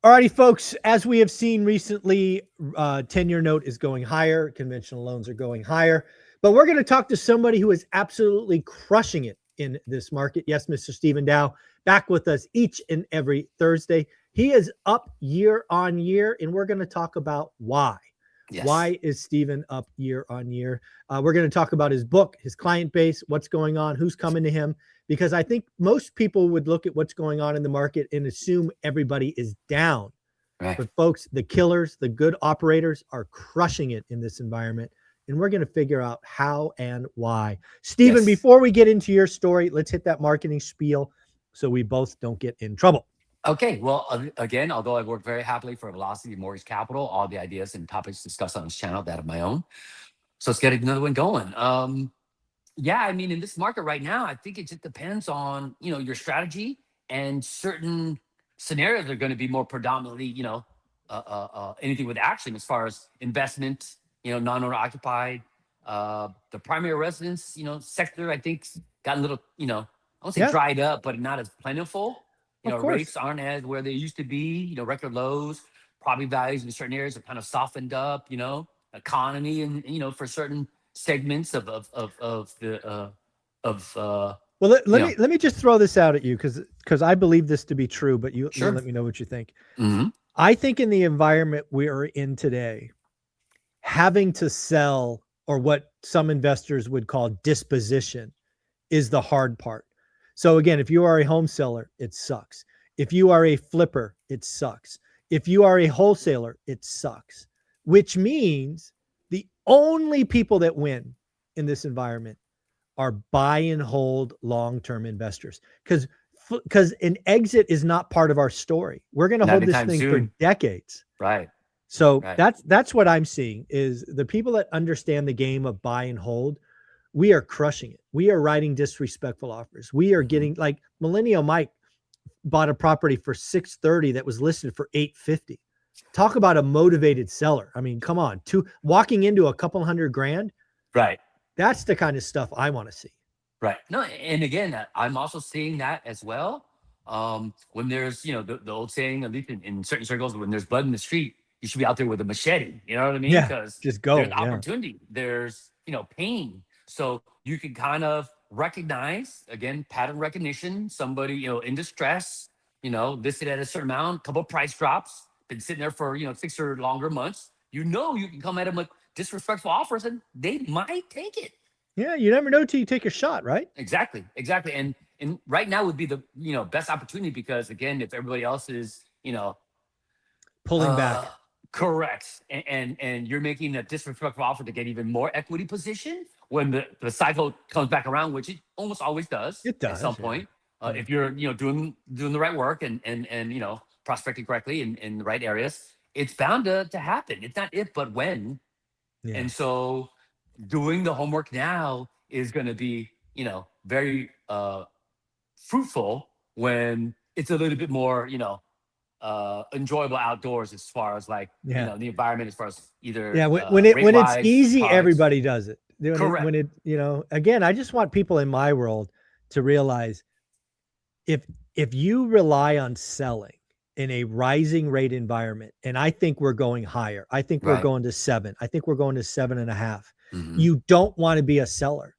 All righty, folks. As we have seen recently, 10-year note is going higher. Conventional loans are going higher. But we're going to talk to somebody who is absolutely crushing it in this market. Yes, Mr. Stephen Dow, back with us each and every Thursday. He is up year on year, and we're going to talk about why. Yes. Why is Stephen up year on year? We're going to talk about his book, his client base, what's going on, who's coming to him, because I think most people would look at what's going on in the market and assume everybody is down. Right. But folks, the killers, the good operators are crushing it in this environment. And we're going to figure out how and why. Stephen, Yes. before we get into your story, let's hit that marketing spiel so we both don't get in trouble. Okay. Well, again, although I work very happily for Velocity Mortgage Capital, all the ideas and topics discussed on this channel, that of my own. So let's get another one going. Yeah, I mean, in this market right now, I think it just depends on, your strategy, and certain scenarios are going to be more predominantly, anything with action as far as investment, non-owner occupied. The primary residence, sector, I think got a little, I won't say Yeah, dried up, but not as plentiful. of Rates course. aren't as where they used to be, record lows. Property values in certain areas have kind of softened up, economy, and, for certain segments of the of Well, let, you let know me let me just throw this out at you because I believe this to be true, but you sure. let me know what you think. Hmm. I think in the environment we are in today, having to sell or what some investors would call disposition is the hard part. So again, if you are a home seller, it sucks. If you are a flipper, it sucks. If you are a wholesaler, it sucks. Which means the only people that win in this environment are buy and hold long-term investors because an exit is not part of our story. We're going to Not hold this anytime thing for soon. decades. Right. So Right. that's what I'm seeing is the people that understand the game of buy and hold. We are crushing it. We are writing disrespectful offers. We are Hmm. getting like Millennial Mike bought a property for 630 that was listed for 850. Talk about a motivated seller. I mean, come on, two walking into a couple hundred grand. Right. That's the kind of stuff I want to see. Right. No, and again, I'm also seeing that as well. When there's, the old saying, at least in certain circles, when there's blood in the street, you should be out there with a machete. You know what I mean? Yeah, Because just there's go. Yeah. opportunity, there's, pain. So you can kind of recognize, again, pattern recognition, somebody, in distress, listed at a certain amount, couple of price drops, been sitting there for, 6 or longer months. You can come at them with disrespectful offers and they might take it. Yeah, you never know till you take a shot, right? Exactly, exactly. And right now would be the best opportunity, because again, if everybody else is Pulling uh back. correct, and you're making a disrespectful offer to get even more equity position when the cycle comes back around, which it almost always does It at some does. Yeah. point. Yeah. If you're doing the right work, and prospecting correctly in the right areas, it's bound to happen. It's not if but when. Yeah. And so doing the homework now is going to be, very fruitful when it's a little bit more, enjoyable outdoors, as far as like, Yeah. the environment, as far as either Yeah, when rate it's wise, easy, products. everybody does it. Correct. Again, I just want people in my world to realize if if you rely on selling in a rising rate environment, and I think we're going higher. I think we're Right. going to 7. I think we're going to 7.5. Hmm. You don't want to be a seller.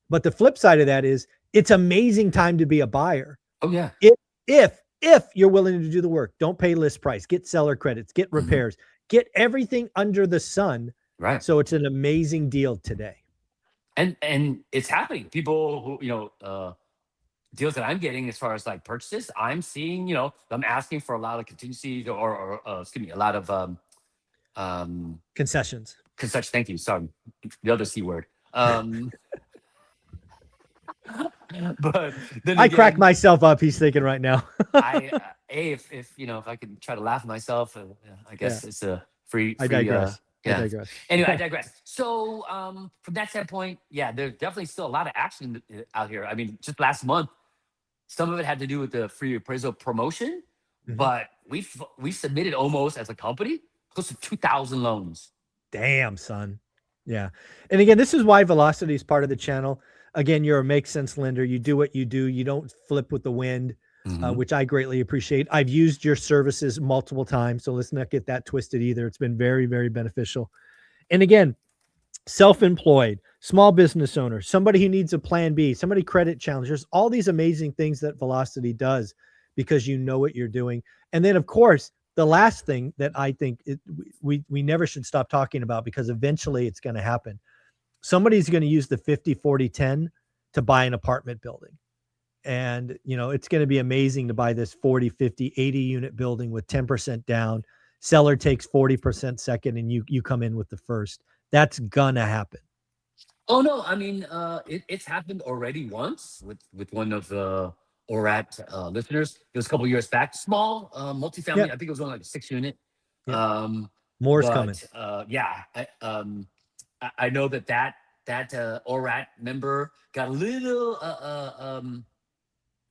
But the flip side of that is it's amazing time to be a buyer. Oh yeah. If if you're willing to do the work, don't pay list price, get seller credits, get Hmm. repairs, get everything under the sun. Right. So it's an amazing deal today. And it's happening. People who, deals that I'm getting as far as like purchases, I'm seeing, I'm asking for a lot of contingencies, or excuse me, a lot of um Concessions. concession. Thank you. Sorry, the other C word. Um, but then I crack again, myself up. He's thinking right now. if I could try to laugh at myself, I Yeah, guess it's a free I free. digress. I Yeah. digress. Anyway, I digress. So from that standpoint, yeah, there's definitely still a lot of action out here. I mean, just last month, some of it had to do with the free appraisal promotion, Mhm. but we submitted almost as a company close to 2,000 loans. Damn, son. Yeah. And again, this is why Velocity is part of the channel. Again, you're a make sense lender. You do what you do. You don't flip with the wind. Mhm. which I greatly appreciate. I've used your services multiple times, so let's not get that twisted either. It's been very, very beneficial. And again, self-employed, small business owner, somebody who needs a plan B, somebody credit challenged. There's all these amazing things that Velocity does because you know what you're doing. And then, of course, the last thing that I think we never should stop talking about, because eventually it's going to happen. Somebody's going to use the 50-40-10 to buy an apartment building. And, it's going to be amazing to buy this 40, 50, 80 unit building with 10% down. Seller takes 40% second, and you come in with the first. That's gonna happen. Oh no, I mean, it's happened already once with one of the ORAT listeners. It was a couple years back. Small multifamily. Yep. I think it was only like a 6 unit. Yep. Um, More's coming. but yeah, I know that ORAT member got a little I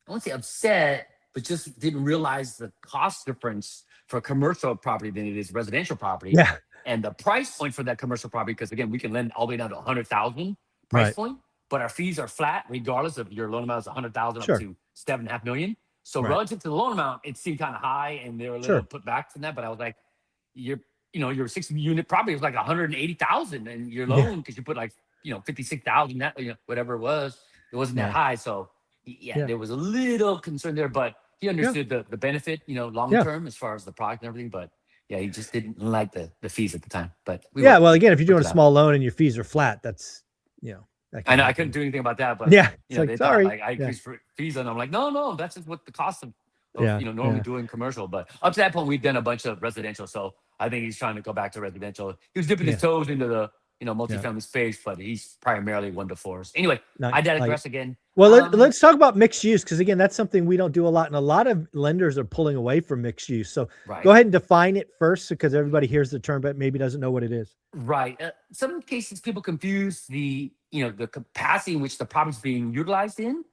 won't say upset, but just didn't realize the cost difference for commercial property than it is residential property. Yeah. And the price point for that commercial property, because again, we can lend all the way down to 100,000 price Right. point, but our fees are flat regardless of your loan amount is 100,000 up Sure. to 7.5 million. So Right. relative to the loan amount, it seemed kind of high, and they were a little Sure. put back from that. But I was like, your 6 unit property was like 180,000, and your Yeah. loan, because you put like 56,000, that whatever it wasn't that Yeah. high. So Yeah. there was a little concern there, but he Yeah. understood the benefit, long Yeah. term as far as the product and everything. But yeah, he just didn't like the fees at the time. But Yeah. Well, again, if you're doing a it out. small loan and your fees are flat, that's that I know I happen. couldn't do anything about that, but Yeah. It's they like, thought sorry. like I Yeah. increased fees, and I'm like, no, that's just what the cost of Yeah. normally Yeah. doing commercial. But up to that point, we've done a bunch of residential, so I think he's trying to go back to residential. He was dipping Yeah. his toes into the Yeah. multifamily space, but he's primarily 1 to 4s. Anyway, Not I like digress again. Well, let's talk about mixed use, because again, that's something we don't do a lot, and a lot of lenders are pulling away from mixed use. So Right. go ahead and define it first, because everybody hears the term but maybe doesn't know what it is. Right. Some cases people confuse the capacity in which the property is being utilized in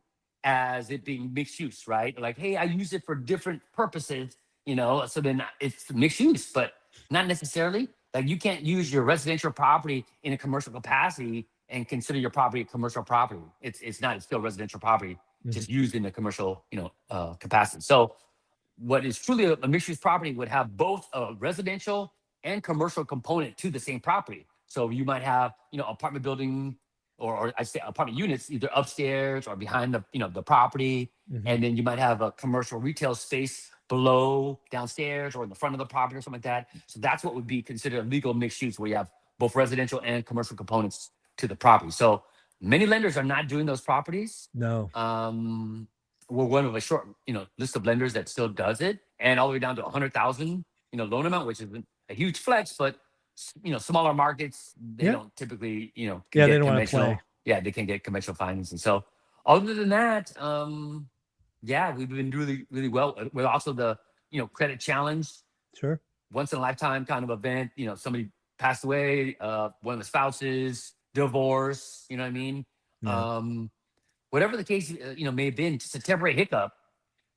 as it being mixed use, right? Like, hey, I use it for different purposes, so then it's mixed use, but not necessarily. Like, you can't use your residential property in a commercial capacity and consider your property a commercial property. It's not. It's still residential property, just used in a commercial, capacity. So what is truly a mixed use property would have both a residential and commercial component to the same property. So you might have, apartment building, or I say apartment units, either upstairs or behind the property. And then you might have a commercial retail space below, downstairs, or in the front of the property or something like that. So that's what would be considered a legal mixed use, where you have both residential and commercial components to the property. So many lenders are not doing those properties. No. We're one of a short, list of lenders that still does it, and all the way down to 100,000, loan amount, which is a huge flex. But smaller markets, they don't typically, they get don't want to conventional. play. Yeah, they can get conventional financing. So other than that, yeah, we've been really, really well. With also the credit challenge, Sure. once in a lifetime kind of event. Somebody passed away, one of the spouses, divorce. You know what I mean? Yeah. Whatever the case, may have been, just a temporary hiccup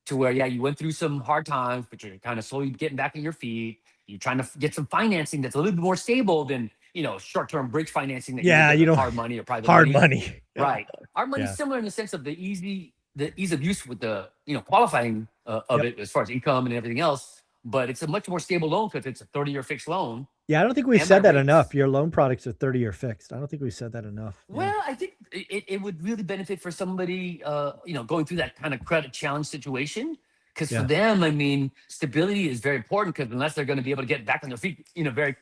to where, yeah, you went through some hard times, but you're kind of slowly getting back on your feet. You're trying to get some financing that's a little bit more stable than, short-term bridge financing that Yeah, you don't hard money or private hard money. money. Right. Our money's Yeah. similar in the sense of the ease of use with the, qualifying of it as far as income and everything else. But it's a much more stable loan because it's a 30-year fixed loan. Yeah, I don't think we've And said my that rates- enough. Your loan products are 30-year fixed. I don't think we said that enough. Yeah. Well, I think it would really benefit for somebody, going through that kind of credit challenge situation. Because Yeah. for them, I mean, stability is very important, because unless they're going to be able to get back on their feet in a very,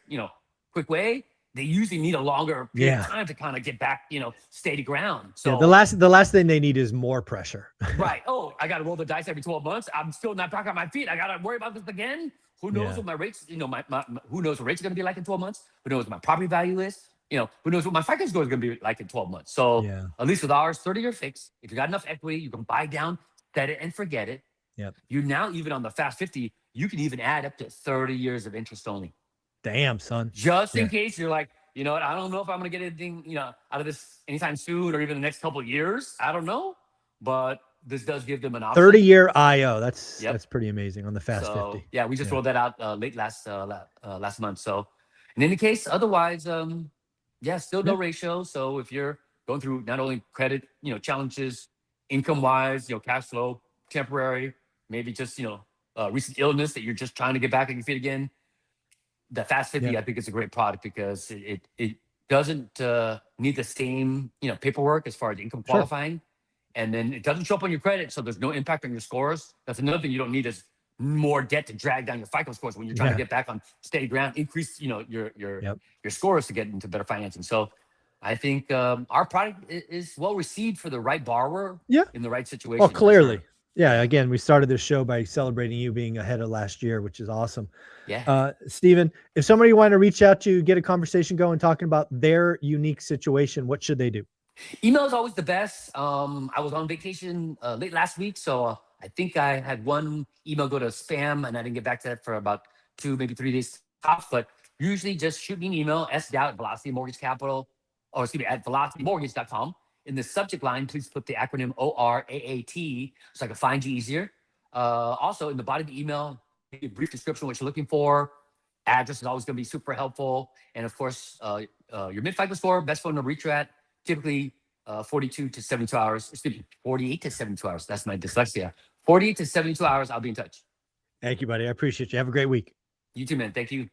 quick way, they usually need a longer period Yeah. of time to kind of get back, steady ground. Yeah, So the last thing they need is more pressure. right. Oh, I got to roll the dice every 12 months. I'm still not back on my feet. I got to worry about this again. Who knows Yeah. what my rates, who knows what rates are going to be like in 12 months? Who knows what my property value is? Who knows what my FICO score is going to be like in 12 months? So Yeah. at least with ours, 30-year fix, if you got enough equity, you can buy down, set it and forget it. Yep. You now, even on the Fast 50, you can even add up to 30 years of interest only. Damn, son. Just in Yeah. case you're like, you know what, I don't know if I'm going to get anything, out of this anytime soon or even the next couple of years. I don't know. But this does give them an option. 30-year IO. That's Yep. that's pretty amazing on the Fast So 50. yeah, we just Yeah. rolled that out late last month. So in any case, otherwise, yeah, still no Yeah. ratio. So if you're going through not only credit, challenges, income wise, cash flow, temporary, maybe just, recent illness that you're just trying to get back on your feet again, the Fast 50, Yeah. I think is a great product because it doesn't need the same, paperwork as far as income Sure. qualifying. And then it doesn't show up on your credit. So there's no impact on your scores. That's another thing you don't need is more debt to drag down your FICO scores when you're trying to Yeah. get back on steady ground, increase, your Yep. scores to get into better financing. So I think our product is well received for the right borrower Yeah. in the right situation. Well, for clearly. sure. Yeah. Again, we started this show by celebrating you being ahead of last year, which is awesome. Yeah. Stephen, if somebody wanted to reach out to you, get a conversation going, talking about their unique situation, what should they do? Email is always the best. I was on vacation late last week, so I think I had one email go to spam, and I didn't get back to that for about 2, maybe 3 days tops. But usually, just shoot me an email, s.velocity mortgage capital, or excuse me, at velocitymortgage.com. In the subject line, please put the acronym ORAAT so I can find you easier. Also, in the body of the email, a brief description of what you're looking for. Address is always going to be super helpful, and of course, your mid FICO score, best phone number to reach you at. Typically 42 to 72 hours, excuse me, 48 to 72 hours. That's my dyslexia. 48 to 72 hours, I'll be in touch. Thank you, buddy. I appreciate you. Have a great week. You too, man. Thank you.